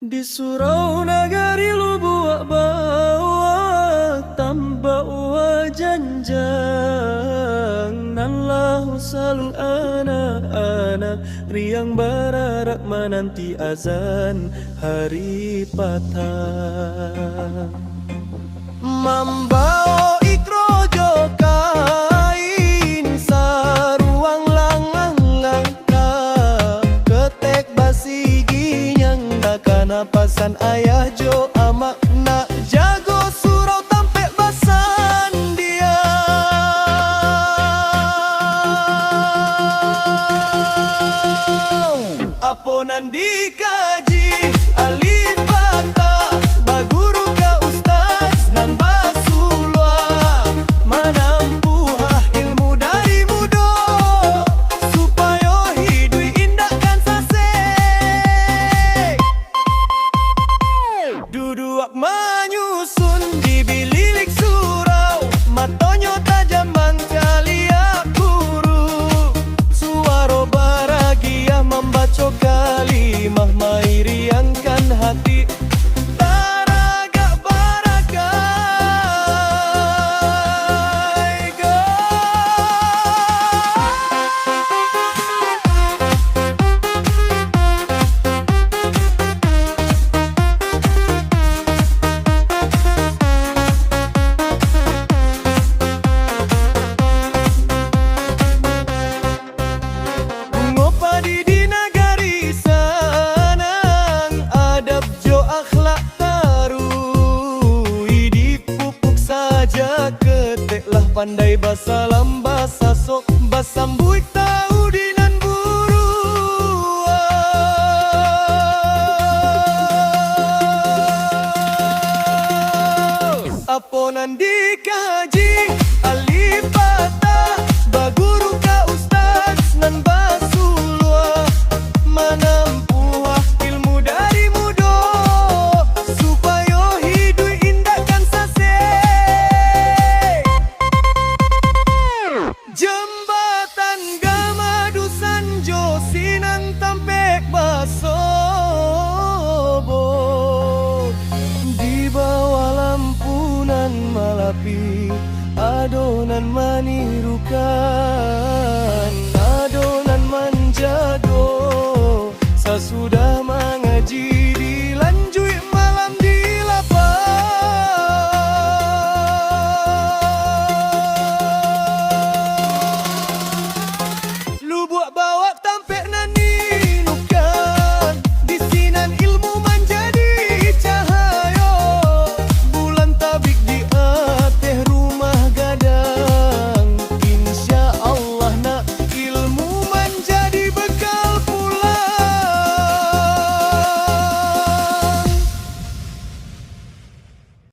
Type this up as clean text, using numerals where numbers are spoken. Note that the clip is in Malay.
Di surau nagari Lubuk Bawah tambah wajanjang nan lahu salung anak-anak riang bararak menanti azan hari patah. Mambao ikrojo kain saruang langang-langka ketek basi ginyang nakana pasan ayah jo amak nak jago surau tampek basan dia. Aponan dikaji alif bata baguru ka ustaz nan basulwa manampuah ilmu dari mudo supaya hidui indahkan sase duduak menyusun di bililik surau matonyo tajam mangkaliak guru suaro baragia membaca kalimah mairiangkan hati taraga barakai go. Ngopadi di nagari sanang adab jo akhlak taru hidup pupuk saja keteklah pandai basalam basa sok basambuik tahu dinan buruan aponan dikaji alif bata baguru ka ustaz nan basulwa manampuah ilmu dari mudo supaya hidui indahkan sase jembatan gamadu sanjo sinang tampek basobo di bawah lampunan malapi adonan manirukan